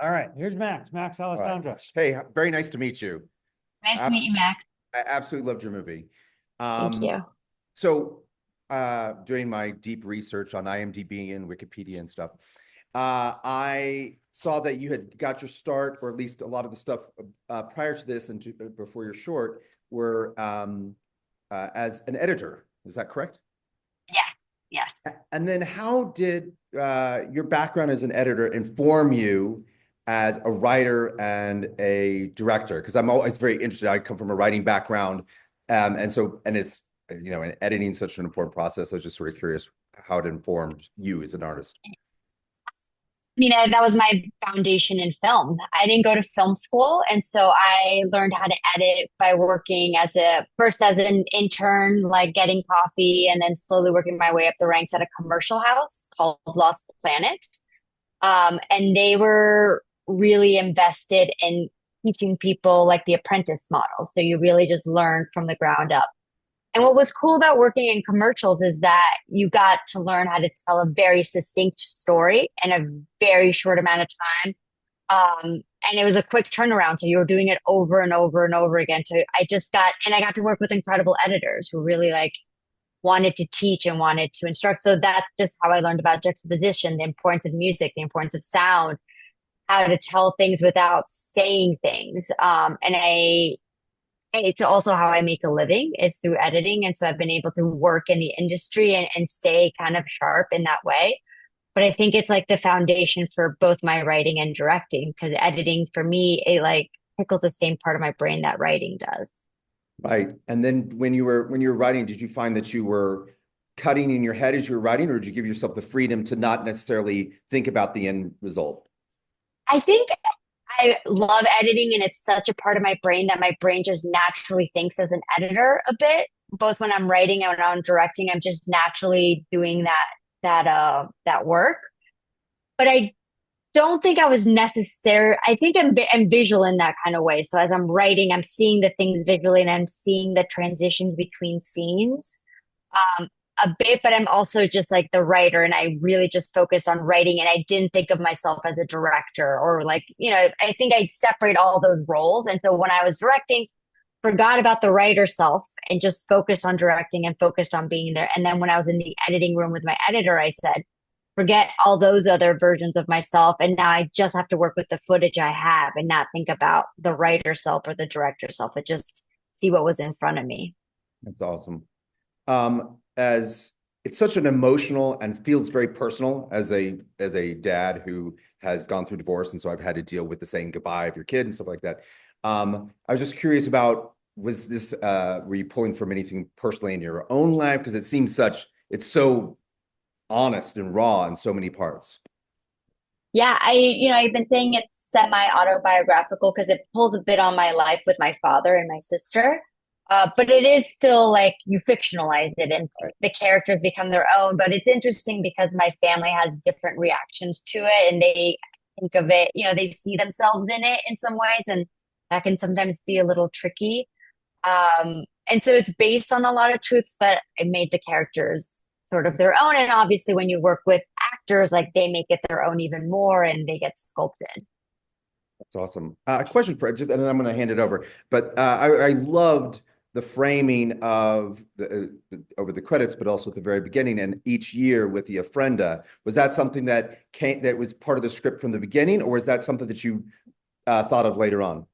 All right, here's Max. Max All right. Alessandra. Hey, very nice to meet you. Nice to meet Abs- you, Mac. I absolutely loved your movie. Thank Um, you. so, doing my deep research on IMDb and Wikipedia and stuff, I saw that you had got your start, or at least a lot of the stuff prior to this and before your short, were as an editor. Is that correct? Yeah, yes. And then how did your background as an editor inform you as a writer and a director? Because I'm always very interested. I come from a writing background, and it's and editing is such an important process. I was just sort of curious how it informed you as an artist. I mean, that was my foundation in film. I didn't go to film school, and so I learned how to edit by working as a first as an intern, like getting coffee, and then slowly working my way up the ranks at a commercial house called Lost Planet. And they were really invested in teaching people like the apprentice model. So you really just learn from the ground up. And what was cool about working in commercials is that you got to learn how to tell a very succinct story in a very short amount of time. And it was a quick turnaround. So you were doing it over and over and over again. So I got to work with incredible editors who really like wanted to teach and wanted to instruct. So that's just how I learned about juxtaposition, the importance of music, the importance of sound, how to tell things without saying things. It's also how I make a living is through editing. And so I've been able to work in the industry and stay kind of sharp in that way. But I think it's like the foundation for both my writing and directing because editing for me, it like tickles the same part of my brain that writing does. Right. And then when you were writing, did you find that you were cutting in your head as you were writing, or did you give yourself the freedom to not necessarily think about the end result? I think I love editing and it's such a part of my brain that my brain just naturally thinks as an editor a bit. Both when I'm writing and when I'm directing, I'm just naturally doing that work. But I don't think I was necessary. I think I'm visual in that kind of way. So as I'm writing, I'm seeing the things visually and I'm seeing the transitions between scenes. Um, a bit, but I'm also just like the writer and I really just focused on writing and I didn't think of myself as a director or like, I think I separate all those roles. And so when I was directing, forgot about the writer self and just focused on directing and focused on being there. And then when I was in the editing room with my editor, I said, forget all those other versions of myself. And now I just have to work with the footage I have and not think about the writer self or the director self, but just see what was in front of me. That's awesome. As it's such an emotional and feels very personal as a dad who has gone through divorce, and so I've had to deal with the saying goodbye of your kid and stuff like that. I was just curious about was this were you pulling from anything personally in your own life? Because it's so honest and raw in so many parts. Yeah, I've been saying it's semi-autobiographical because it pulls a bit on my life with my father and my sister. But it is still like you fictionalize it and Right. the characters become their own. But it's interesting because my family has different reactions to it and they think of it, they see themselves in it in some ways, and that can sometimes be a little tricky. And so it's based on a lot of truths, but it made the characters sort of their own. And obviously, when you work with actors, like they make it their own even more and they get sculpted. That's awesome. A question for just, and then I'm going to hand it over. But I loved the framing of over the credits, but also at the very beginning and each year with the ofrenda. Was that something that was part of the script from the beginning, or was that something that you thought of later on?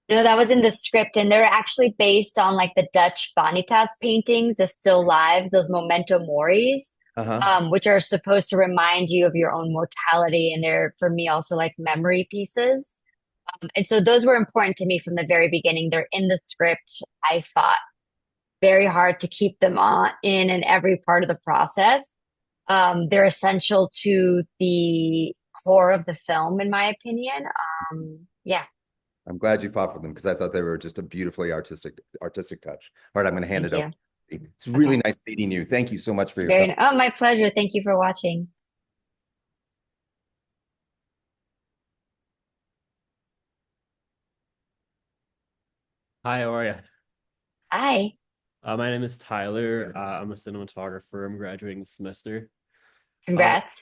No, that was in the script, and they're actually based on like the Dutch Vanitas paintings, the still lives, those memento moris, Uh-huh. which are supposed to remind you of your own mortality. And they're, for me, also like memory pieces. And so those were important to me from the very beginning. They're in the script. I fought very hard to keep them in every part of the process. They're essential to the core of the film, in my opinion. Yeah. I'm glad you fought for them because I thought they were just a beautifully artistic touch. All right, I'm going to hand Thank it over. you. It's really Okay. nice meeting you. Thank you so much for your time. Very, oh, my pleasure. Thank you for watching. Hi, how are you? Hi. My name is Tyler. I'm a cinematographer. I'm graduating this semester. Uh, Congrats.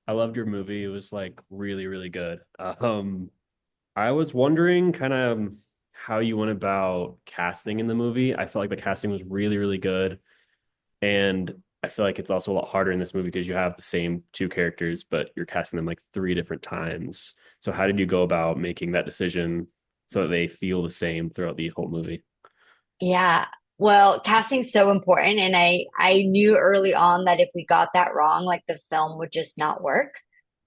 I loved your movie. It was like really, really good. I was wondering kind of how you went about casting in the movie. I felt like the casting was really, really good. And I feel like it's also a lot harder in this movie because you have the same two characters, but you're casting them like three different times. So how did you go about making that decision so that they feel the same throughout the whole movie? Yeah. Well, casting's so important, and I knew early on that if we got that wrong, like the film would just not work.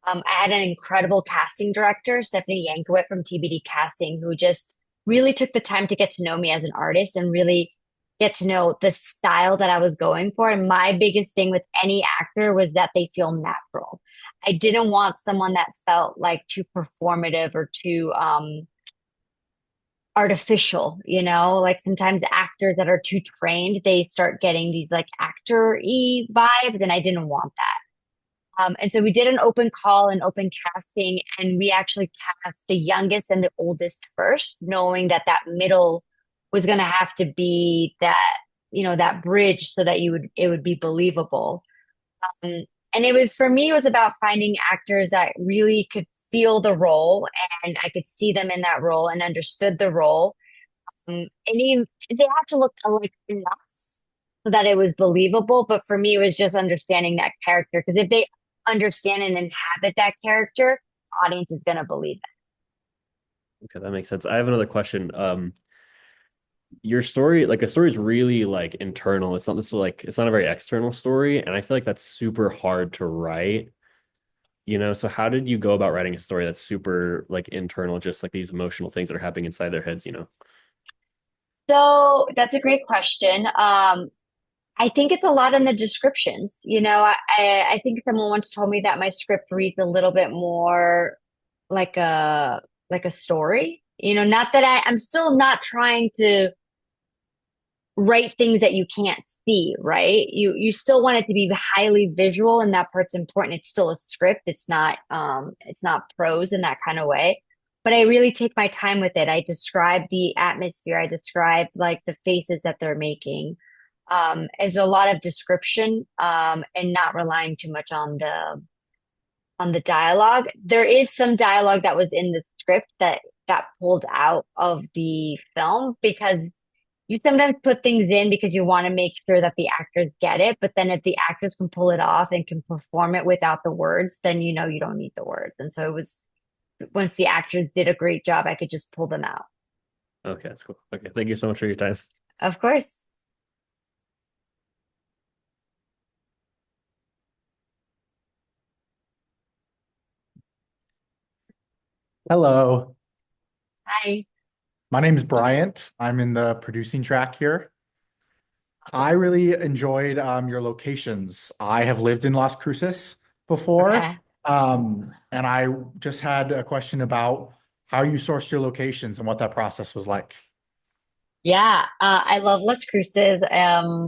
I had an incredible casting director, Stephanie Yankowit from TBD Casting, who just really took the time to get to know me as an artist and really get to know the style that I was going for. And my biggest thing with any actor was that they feel natural. I didn't want someone that felt like too performative or too artificial, like sometimes actors that are too trained, they start getting these like actor-y vibes, and I didn't want that. And so we did an open call and open casting, and we actually cast the youngest and the oldest first, knowing that that middle was going to have to be that, that bridge so that it would be believable. Um, and it was for me, it was about finding actors that really could feel the role and I could see them in that role and understood the role. And even they had to look like enough so that it was believable. But for me, it was just understanding that character. Because if they understand and inhabit that character, the audience is going to believe Okay, that makes sense. I have another question. Your story, like the story is really like internal. It's not this like it's not a very external story, and I feel like that's super hard to write. So how did you go about writing a story that's super like internal, just like these emotional things that are happening inside their heads? it. So that's a great question. I think it's a lot in the descriptions. I think someone once told me that my script reads a little bit more like a story. Not that I'm still not trying to write things that you can't see, right? You still want it to be highly visual, and that part's important. It's still a script. It's not prose in that kind of way. But I really take my time with it. I describe the atmosphere. I describe like the faces that they're making. It's a lot of description, and not relying too much on the dialogue. There is some dialogue that was in the script that got pulled out of the film because you sometimes put things in because you want to make sure that the actors get it. But then if the actors can pull it off and can perform it without the words, then you don't need the words. And so it was once the actors did a great job, I could just pull them out. Okay, that's cool. Okay, thank you so much for your time. Of course. Hello, Hi. my name is Bryant. I'm in the producing track here. I really enjoyed your locations. I have lived in Las Cruces before, Okay. and I just had a question about how you sourced your locations and what that process was like. Yeah, I love Las Cruces.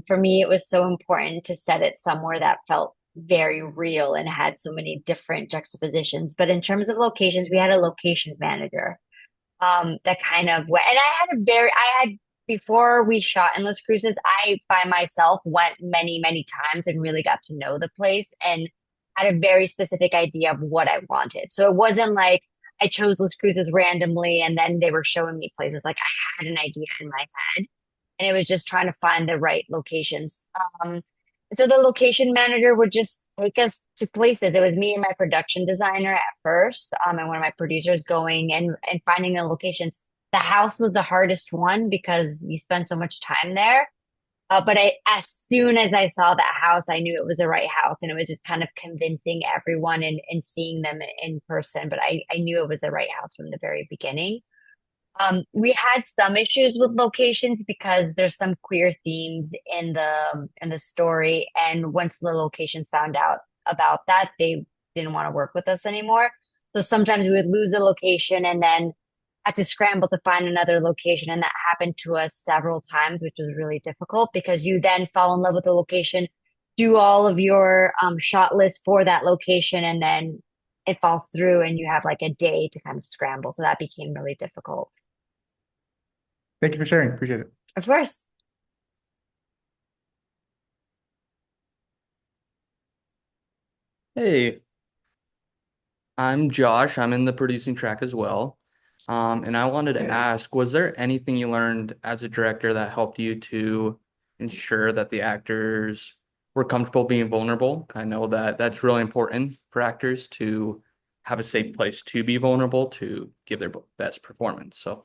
For me, it was so important to set it somewhere that felt very real and had so many different juxtapositions. But in terms of locations, we had a location manager. That kind of went, and I had before we shot in Las Cruces, I by myself went many, many times and really got to know the place and had a very specific idea of what I wanted. So it wasn't like I chose Las Cruces randomly and then they were showing me places. Like I had an idea in my head and it was just trying to find the right locations. So the location manager would just take us to places. It was me and my production designer at first, and one of my producers going and finding the locations. The house was the hardest one because you spend so much time there. But as soon as I saw that house, I knew it was the right house, and it was just kind of convincing everyone and seeing them in person. But I knew it was the right house from the very beginning. We had some issues with locations because there's some queer themes in the story, and once the locations found out about that, they didn't want to work with us anymore. So sometimes we would lose the location and then had to scramble to find another location, and that happened to us several times, which was really difficult because you then fall in love with the location, do all of your shot list for that location, and then it falls through, and you have like a day to kind of scramble. So that became really difficult. Thank you for sharing. Appreciate it. Of course. Hey, I'm Josh. I'm in the producing track as well. And I wanted to ask, was there anything you learned as a director that helped you to ensure that the actors were comfortable being vulnerable? I know that that's really important for actors to have a safe place to be vulnerable to give their best performance. So,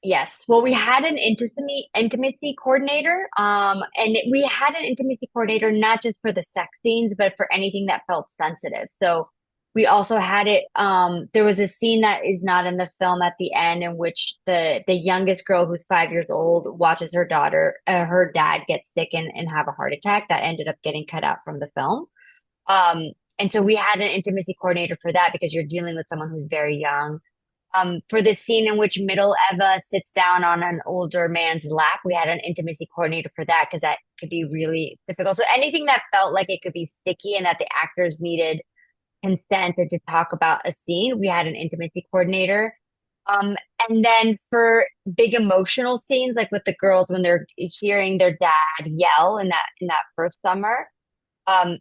Yes. Well, we had an intimacy coordinator. And we had an intimacy coordinator not just for the sex scenes, but for anything that felt sensitive. So we also had it. There was a scene that is not in the film at the end in which the youngest girl who's 5 years old watches her dad get sick and have a heart attack that ended up getting cut out from the film. And so we had an intimacy coordinator for that because you're dealing with someone who's very young. For the scene in which middle Eva sits down on an older man's lap, we had an intimacy coordinator for that because that could be really difficult. So anything that felt like it could be sticky and that the actors needed consent and to talk about a scene, we had an intimacy coordinator. Um, and then for big emotional scenes, like with the girls when they're hearing their dad yell in that first summer, um,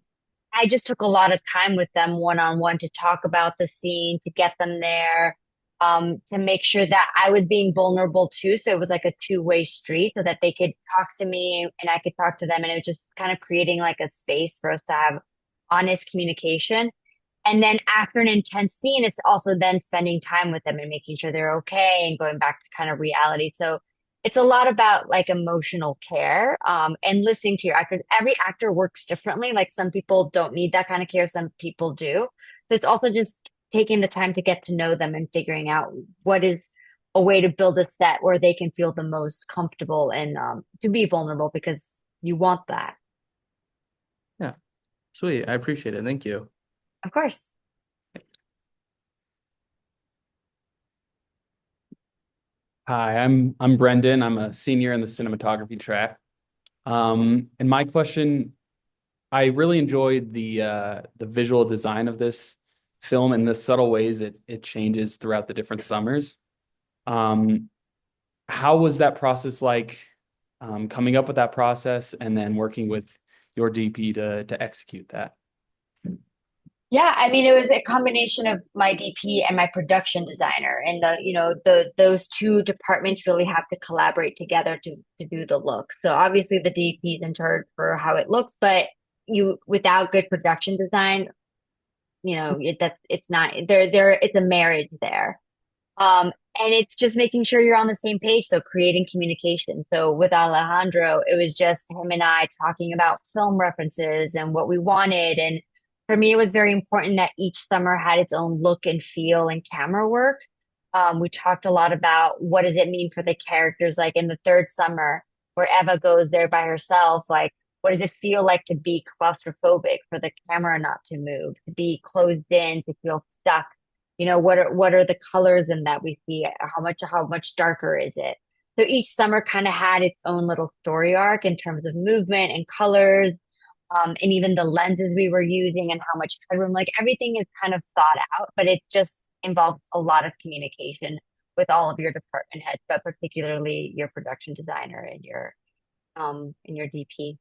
I just took a lot of time with them one on one to talk about the scene, to get them there, to make sure that I was being vulnerable too. So it was like a two-way street so that they could talk to me and I could talk to them. And it was just kind of creating like a space for us to have honest communication. And then after an intense scene, it's also then spending time with them and making sure they're okay and going back to kind of reality. So it's a lot about like emotional care, and listening to your actors. Every actor works differently. Like some people don't need that kind of care, some people do. So it's also just taking the time to get to know them and figuring out what is a way to build a set where they can feel the most comfortable and to be vulnerable because you want that. yeah, sweet. I appreciate it. Thank you. Of course. Hi, I'm Brendan. I'm a senior in the cinematography track. And my question, I really enjoyed the visual design of this film and the subtle ways it changes throughout the different summers. Um, how was that process like, coming up with that process and then working with your DP to execute that? Yeah, I mean, it was a combination of my DP and my production designer, and those two departments really have to collaborate together to do the look. So obviously the DP is in charge for how it looks, but you without good production design, it's not there. It's a marriage there. And it's just making sure you're on the same page. So creating communication. So with Alejandro, it was just him and I talking about film references and what we wanted. And for me, it was very important that each summer had its own look and feel and camera work. We talked a lot about what does it mean for the characters, like in the third summer where Eva goes there by herself, like what does it feel like to be claustrophobic, for the camera not to move, to be closed in, to feel stuck? What are the colors in that we see? How much darker is it? So each summer kind of had its own little story arc in terms of movement and colors, and even the lenses we were using and how much headroom. Like everything is kind of thought out, but it just involves a lot of communication with all of your department heads, but particularly your production designer and your DP.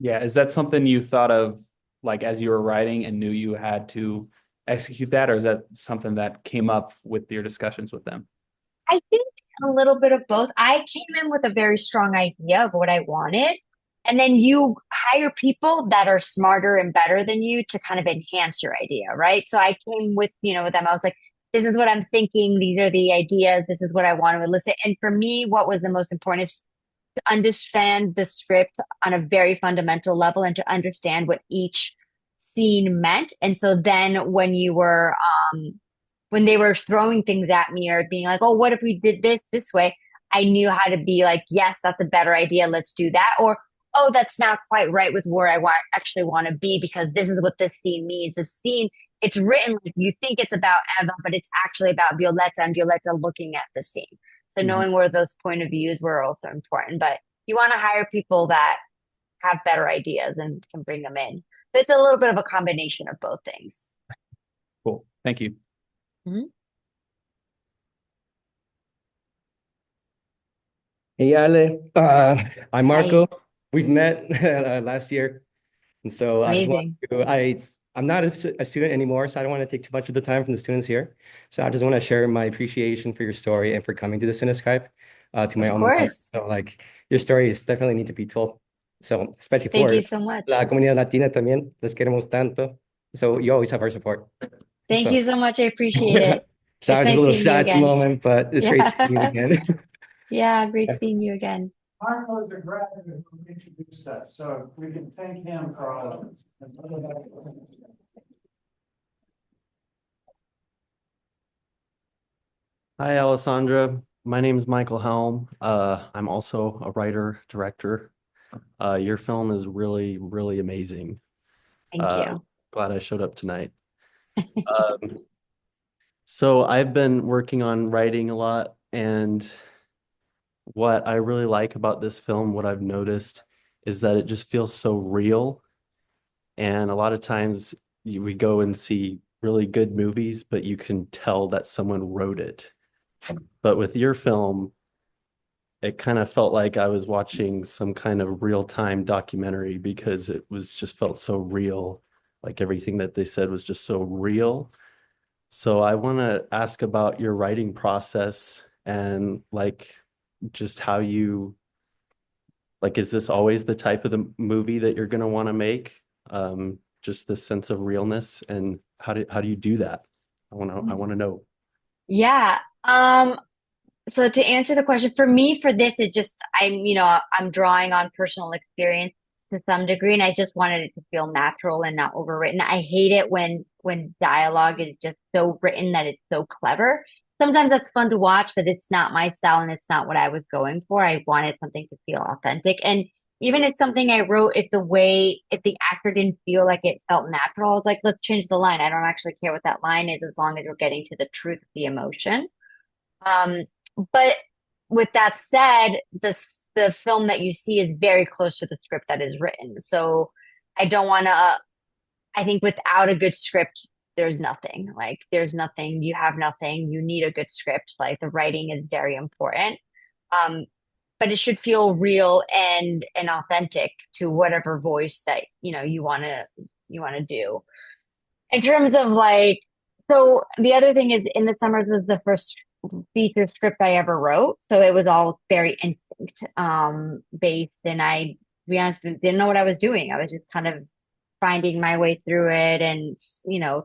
Yeah, is that something you thought of like as you were writing and knew you had to execute that, or is that something that came up with your discussions with them? I think a little bit of both. I came in with a very strong idea of what I wanted. And then you hire people that are smarter and better than you to kind of enhance your idea, right? So I came with them. I was like, this is what I'm thinking. These are the ideas. This is what I want to elicit. And for me, what was the most important is to understand the script on a very fundamental level and to understand what each scene meant. And so then when they were throwing things at me or being like, oh, what if we did this way? I knew how to be like, yes, that's a better idea. Let's do that. Or, oh, that's not quite right with where actually want to be because this is what this scene means. This scene, it's written like you think it's about Eva, but it's actually about Violetta and Violetta looking at the scene. So Mhm. knowing where those point of views were also important. But you want to hire people that have better ideas and can bring them in. So it's a little bit of a combination of both things. Cool. Thank you. Mhm. Hey, Ale. I'm Hi. Marco. We've met last year. And so I just want Amazing. to, I'm not a student anymore, so I don't want to take too much of the time from the students here. So I just want to share my appreciation for your story and for coming to the CineSkype, to my Of alma mater. course. So like your story is definitely need to be told. So especially Thank for you so much. la comunidad latina también, les queremos tanto. So you always have our support. Thank So you so much. I appreciate it. sorry, It's just a nice little seeing you shy at the again. moment, but it's great seeing you Yeah. again. Yeah, great seeing you again. Marco is a graduate who introduced us, so we can thank him for all of this. Hi, Alessandra. My name is Michael Helm. I'm also a writer, director. Your film is really, really amazing. Thank you. Glad I showed up tonight. Um, so I've been working on writing a lot, and what I really like about this film, what I've noticed, is that it just feels so real. And a lot of times we go and see really good movies, but you can tell that someone wrote it. But with your film, it kind of felt like I was watching some kind of real-time documentary because it was just felt so real. Like everything that they said was just so real. So I want to ask about your writing process and like just how you like, is this always the type of the movie that you're going to want to make? Just this sense of realness, and how do you do that? I want to know. Yeah. So to answer the question, for me, for this, it just I'm drawing on personal experience to some degree, and I just wanted it to feel natural and not overwritten. I hate it when dialogue is just so written that it's so clever. Sometimes that's fun to watch, but it's not my style and it's not what I was going for. I wanted something to feel authentic. And even if something I wrote, if the actor didn't feel like it felt natural, I was like, let's change the line. I don't actually care what that line is as long as we're getting to the truth of the emotion. Um, but with that said, the film that you see is very close to the script that is written. So I don't want to. I think without a good script, there's nothing. Like there's nothing. You have nothing. You need a good script. Like the writing is very important. Um, but it should feel real and authentic to whatever voice that you want to do. In terms of like, so the other thing is In the Summers was the first feature script I ever wrote. So it was all very instinct based. And to be honest, didn't know what I was doing. I was just kind of finding my way through it and,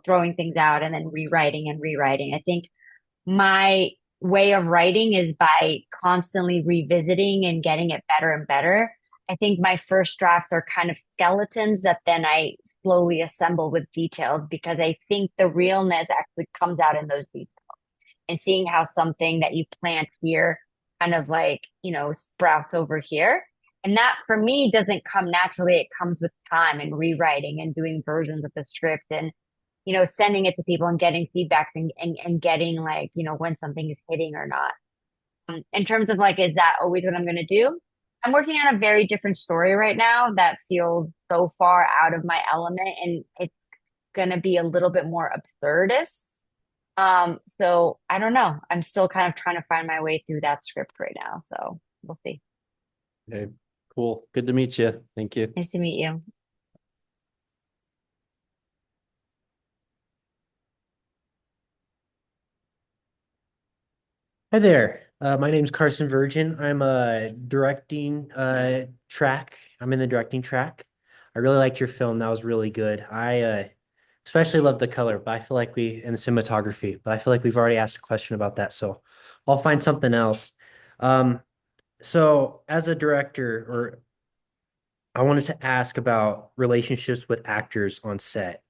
throwing things out and then rewriting and rewriting. I think my way of writing is by constantly revisiting and getting it better and better. I think my first drafts are kind of skeletons that then I slowly assemble with details because I think the realness actually comes out in those details and seeing how something that you plant here kind of like, sprouts over here. And that for me doesn't come naturally. It comes with time and rewriting and doing versions of the script and, sending it to people and getting feedback and getting like, when something is hitting or not. In terms of like, is that always what I'm going to do? I'm working on a very different story right now that feels so far out of my element and it's going to be a little bit more absurdist. So I don't know. I'm still kind of trying to find my way through that script right now. So we'll see. Okay, cool. Good to meet you. Thank you. Nice to meet you. Hi there. My name's Carson Virgin. I'm a directing track. I'm in the directing track. I really liked your film. That was really good. I especially love the color, but I feel like and the cinematography, but I feel like we've already asked a question about that, so I'll find something else. So as a director, or I wanted to ask about relationships with actors on set,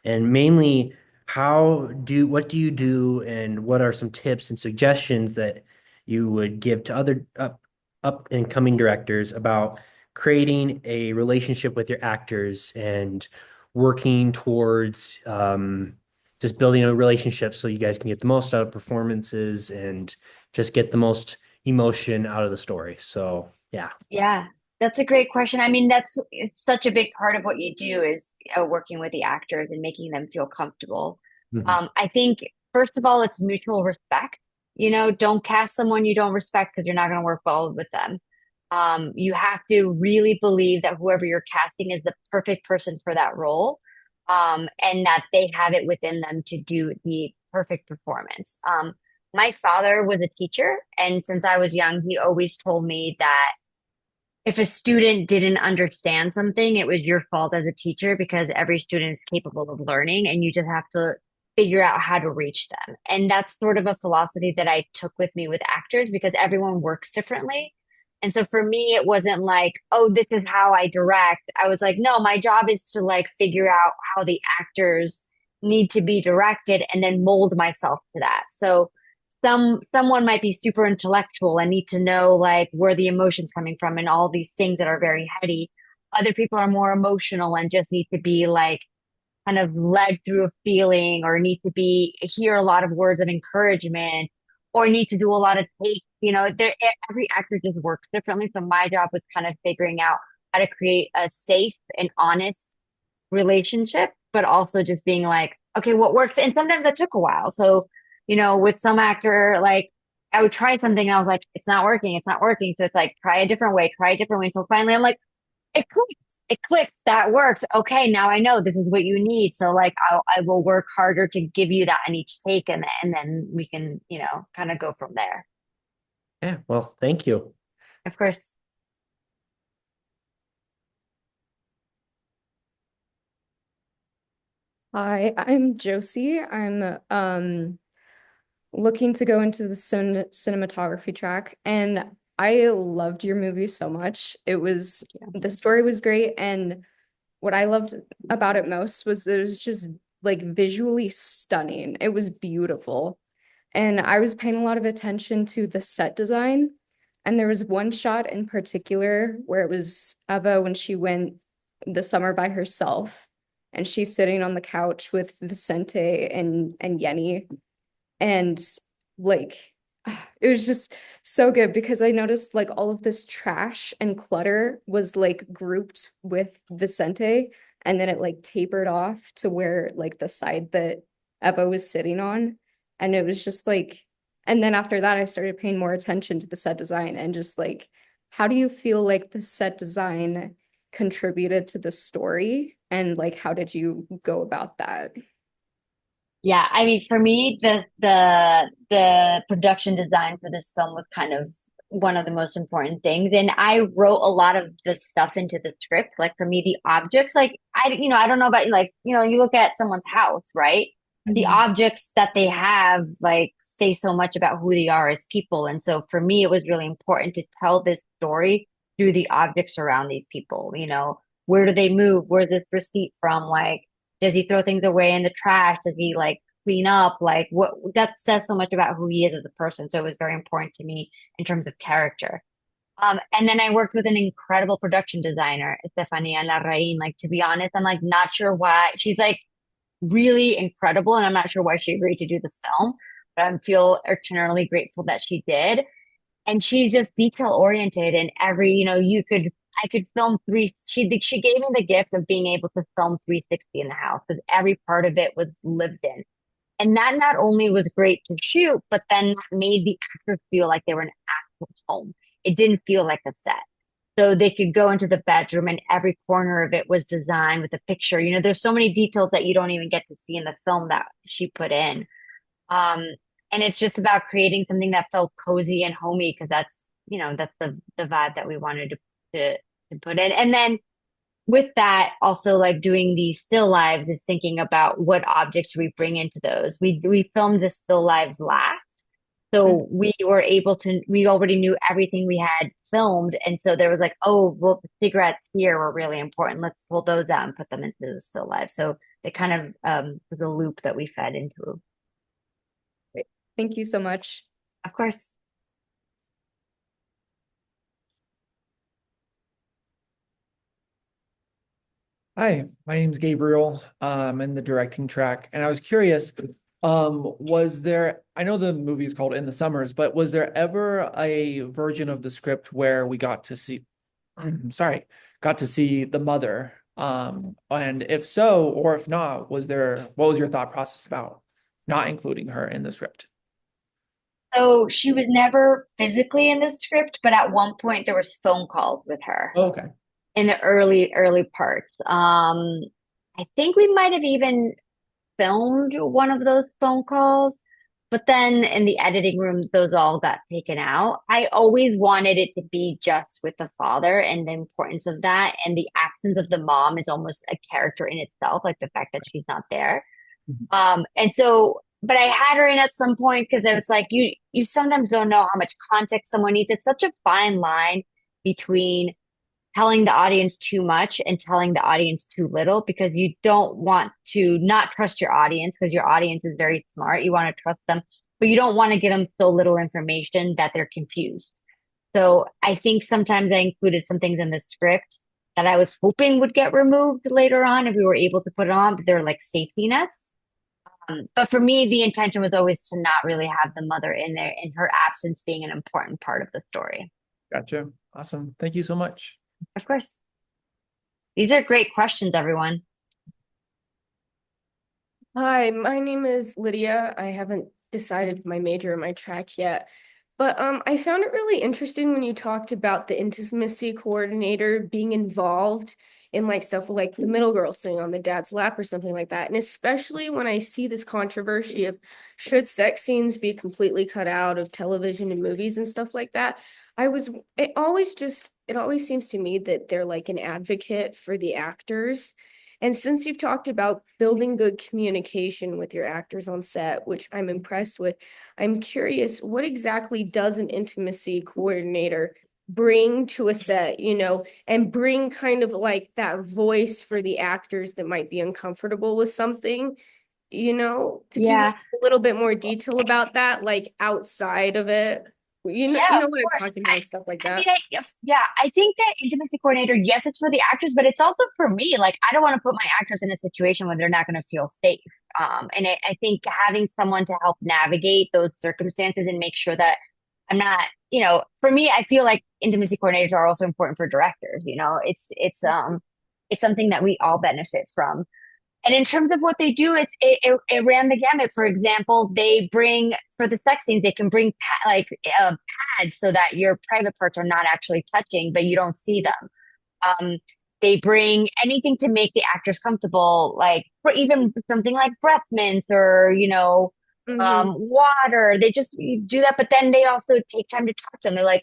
and mainly what do you do, and what are some tips and suggestions that you would give to other up and coming directors about creating a relationship with your actors and working towards just building a relationship so you guys can get the most out of performances and just get the most emotion out of the story. So yeah. Yeah, that's a great question. I mean, it's such a big part of what you do is working with the actors and making them feel comfortable. Mhm. I think first of all, it's mutual respect. Don't cast someone you don't respect because you're not going to work well with them. You have to really believe that whoever you're casting is the perfect person for that role. and that they have it within them to do the perfect performance. My father was a teacher, and since I was young, he always told me that if a student didn't understand something, it was your fault as a teacher because every student is capable of learning and you just have to figure out how to reach them. And that's sort of a philosophy that I took with me with actors because everyone works differently. And so for me, it wasn't like, oh, this is how I direct. I was like, no, my job is to like figure out how the actors need to be directed and then mold myself to that. So someone might be super intellectual and need to know like where the emotions coming from and all these things that are very heady. Other people are more emotional and just need to be like kind of led through a feeling or need to be hear a lot of words of encouragement or need to do a lot of takes. Every actor just works differently. So my job was kind of figuring out how to create a safe and honest relationship, but also just being like, okay, what works? And sometimes that took a while. So, with some actor, like I would try something and I was like, it's not working, it's not working. So it's like, try a different way, try a different way. Until finally I'm like, it clicks, it clicks, that worked. Okay, now I know this is what you need. So like, I will work harder to give you that in each take, and then we can, kind of go from there. Yeah, well, thank you. Of course. Hi, I'm Josie. I'm looking to go into the cinematography track, and I loved your movie so much. The story was great, and what I loved about it most was that it was just like visually stunning. It was beautiful. And I was paying a lot of attention to the set design. And there was one shot in particular where it was Eva when she went the summer by herself and she's sitting on the couch with Vicente and Yenny. And like it was just so good because I noticed like all of this trash and clutter was like grouped with Vicente, and then it like tapered off to where like the side that Eva was sitting on. And it was just like, and then after that, I started paying more attention to the set design and just like, how do you feel like the set design contributed to the story? And like, how did you go about that? Yeah, I mean, for me, the production design for this film was kind of one of the most important things. And I wrote a lot of the stuff into the script. Like for me, the objects, like I don't know about like, you look at someone's house, right? The objects that they have, like, say so much about who they are as people. And so for me, it was really important to tell this story through the objects around these people. Where do they move? Where's this receipt from? Like, does he throw things away in the trash? Does he like clean up? Like what that says so much about who he is as a person. So it was very important to me in terms of character. And then I worked with an incredible production designer, Estefania Larraín. Like to be honest, I'm like not sure why she's like really incredible, and I'm not sure why she agreed to do this film, but I feel eternally grateful that she did. And she's just detail oriented, and I could film she gave me the gift of being able to film 360 in the house because every part of it was lived in. And that not only was great to shoot, but then that made the actors feel like they were in an actual home. It didn't feel like a set. So they could go into the bedroom and every corner of it was designed with a picture. There's so many details that you don't even get to see in the film that she put in. Um, and it's just about creating something that felt cozy and homey because that's the vibe that we wanted to put in. And then with that, also like doing these still lives is thinking about what objects we bring into those. We filmed the still lives last, so we already knew everything we had filmed, and so there was like, oh, well, the cigarettes here were really important. Let's pull those out and put them into the still lives. So it kind of was a loop that we fed into. Great. Thank you so much. Of course. Hi, my name's Gabriel. I'm in the directing track, and I was curious, I know the movie is called In the Summers, but was there ever a version of the script where we got to see, got to see the mother? And if so, or if not, what was your thought process about not including her in the script? So she was never physically in the script, but at one point there was phone calls with her. Okay. In the early parts. I think we might have even filmed one of those phone calls, but then in the editing room, those all got taken out. I always wanted it to be just with the father and the importance of that. And the absence of the mom is almost a character in itself, like the fact that she's not there. And so, but I had her in at some point because it was like you sometimes don't know how much context someone needs. It's such a fine line between telling the audience too much and telling the audience too little because you don't want to not trust your audience because your audience is very smart. You want to trust them, but you don't want to give them so little information that they're confused. So I think sometimes I included some things in the script that I was hoping would get removed later on if we were able to put it on, but they're like safety nets. But for me, the intention was always to not really have the mother in there and her absence being an important part of the story. Gotcha. Awesome. Thank you so much. Of course. These are great questions, everyone. Hi, my name is Lydia. I haven't decided my major or my track yet, but I found it really interesting when you talked about the intimacy coordinator being involved in like stuff like the middle girl sitting on the dad's lap or something like that. And especially when I see this controversy of should sex scenes be completely cut out of television and movies and stuff like that. It always seems to me that they're like an advocate for the actors. And since you've talked about building good communication with your actors on set, which I'm impressed with, I'm curious, what exactly does an intimacy coordinator bring to a set, and bring kind of like that voice for the actors that might be uncomfortable with something, Could you go Yeah. a little bit more detail about that, like outside of it? Yeah, of What I'm course. talking about, stuff like I that. mean, I think that intimacy coordinator, yes, it's for the actors, but it's also for me. Like, I don't want to put my actors in a situation where they're not going to feel safe. And I think having someone to help navigate those circumstances and make sure that I'm not, for me, I feel like intimacy coordinators are also important for directors. It's something that we all benefit from. And in terms of what they do, it ran the gamut. For example, they bring for the sex scenes, they can bring pads so that your private parts are not actually touching, but you don't see them. They bring anything to make the actors comfortable, like for even something like breath mints or water. They just do that, but then they also take time to talk to them. They're like,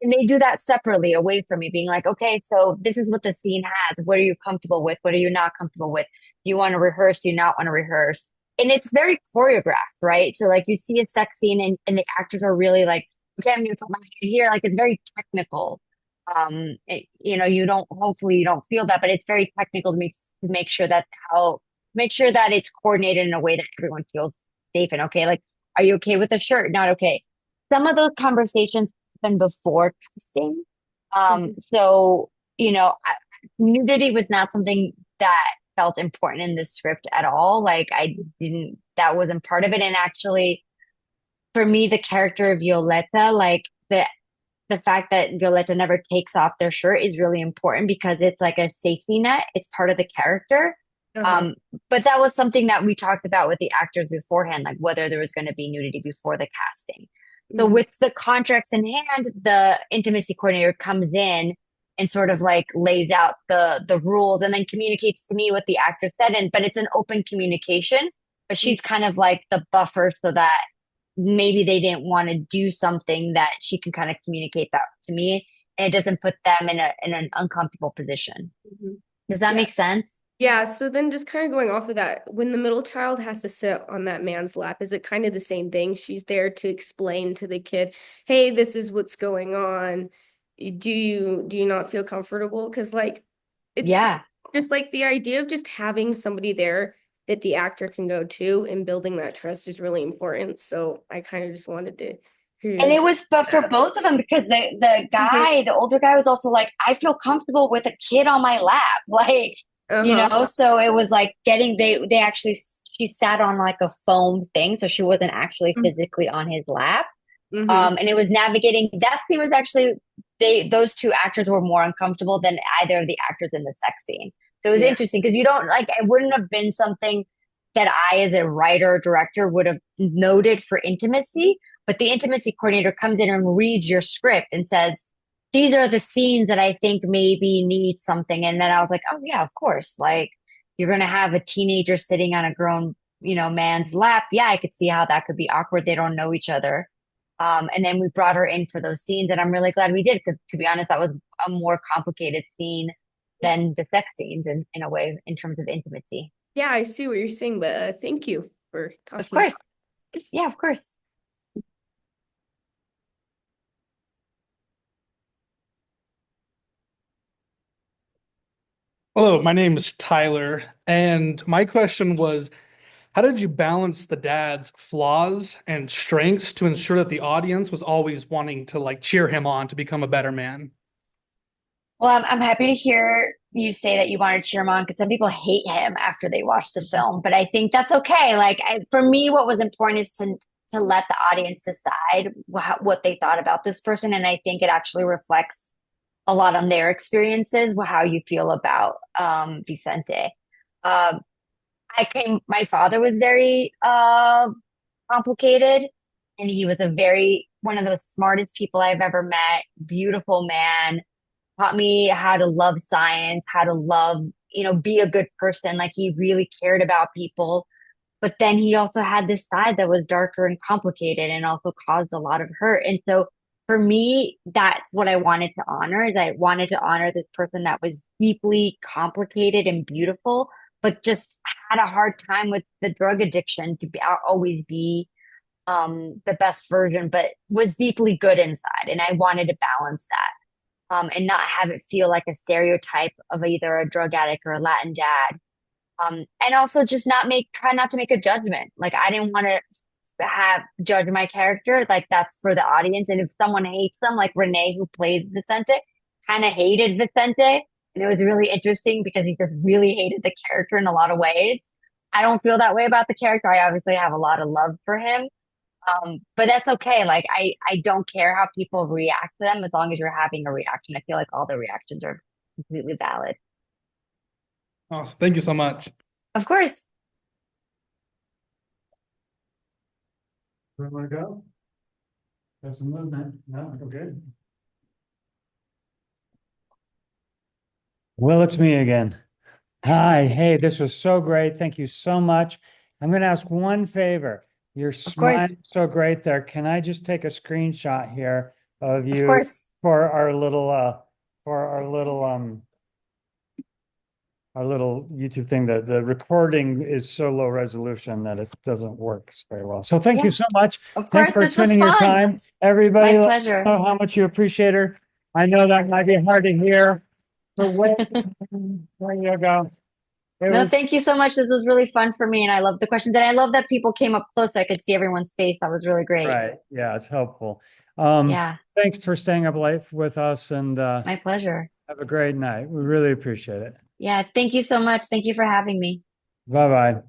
and they do that separately away from me, being like, okay, so this is what the scene has. What are you comfortable with? What are you not comfortable with? Do you want to rehearse? Do you not want to rehearse? And it's very choreographed, right? So like you see a sex scene and the actors are really like, okay, I'm going to put my hand here. Like it's very technical. Hopefully you don't feel that, but it's very technical to make sure that it's coordinated in a way that everyone feels safe and okay. Like, are you okay with the shirt? Not okay. Some of those conversations happen before casting. So, nudity was not something that felt important in this script at all. Like that wasn't part of it. And actually, for me, the character of Violetta, like the fact that Violetta never takes off their shirt is really important because it's like a safety net. It's part of the character. But that was something that we talked about with the actors beforehand, like whether there was going to be nudity before the casting. So with the contracts in hand, the intimacy coordinator comes in and sort of like lays out the rules and then communicates to me what the actor said. But it's an open communication, but she's kind of like the buffer so that maybe they didn't want to do something that she can kind of communicate that to me and it doesn't put them in an uncomfortable position. Does that make sense? Yeah, so then just kind of going off of that, when the middle child has to sit on that man's lap, is it kind of the same thing? She's there to explain to the kid, hey, this is what's going on. Do you not feel comfortable? Because it's just like the idea of just having somebody there that the actor can go to and building that trust is really important. So I kind of just wanted to hear. And it was but for both of them because the guy, the older guy was also like, I feel comfortable with a kid on my lap. Like so it was like she sat on like a foam thing, so she wasn't actually physically on his lap. And it was navigating that scene was actually those two actors were more uncomfortable than either of the actors in the sex scene. So it was interesting because you don't like it wouldn't have been something that I as a writer or director would have noted for intimacy, but the intimacy coordinator comes in and reads your script and says, these are the scenes that I think maybe need something. And then I was like, oh yeah, of course. Like, you're going to have a teenager sitting on a grown, man's lap. Yeah, I could see how that could be awkward. They don't know each other. And then we brought her in for those scenes, and I'm really glad we did because, to be honest, that was a more complicated scene than the sex scenes in a way, in terms of intimacy. Yeah, I see what you're saying, but thank you for talking. Of course. Yeah, of course. Hello, my name is Tyler, and my question was, how did you balance the dad's flaws and strengths to ensure that the audience was always wanting to like cheer him on to become a better man? Well, I'm happy to hear you say that you want to cheer him on because some people hate him after they watch the film, but I think that's okay. Like for me, what was important is to let the audience decide what they thought about this person, and I think it actually reflects a lot on their experiences, how you feel about Vicente. My father was very complicated, and he was one of the smartest people I've ever met. Beautiful man, taught me how to love science, how to love, be a good person. Like he really cared about people. But then he also had this side that was darker and complicated and also caused a lot of hurt. And so for me, that's what I wanted to honor is I wanted to honor this person that was deeply complicated and beautiful, but just had a hard time with the drug addiction to always be the best version, but was deeply good inside. And I wanted to balance that and not have it feel like a stereotype of either a drug addict or a Latin dad. And also just try not to make a judgment. Like I didn't want to judge my character. Like that's for the audience. And if someone hates them, like Renee, who played Vicente, kind of hated Vicente. And it was really interesting because he just really hated the character in a lot of ways. I don't feel that way about the character. I obviously have a lot of love for him. But that's okay. Like I don't care how people react to them as long as you're having a reaction. I feel like all the reactions are completely valid. Awesome. Thank you so much. Of course. Where want to go? There's some movement. No, okay. Well, it's me again. Hi. Hey, this was so great. Thank you so much. I'm going to ask one favor. You're smiling so great there. Can I just take a screenshot here of you for our little YouTube thing? The recording is so low resolution that it doesn't work very well. So thank you so much. Of Thanks course, for spending your time. Everybody, my pleasure. Know how much you appreciate her. I know that might be hard to hear. But there you go. Thank you so much. This was really fun for me, and I love the questions. And I love that people came up close so I could see everyone's face. That was really great. Right. Yeah, it's helpful. Yeah. Thanks for staying up late with us, and my pleasure. Have a great night. We really appreciate it. Yeah, thank you so much. Thank you for having me. Bye-bye.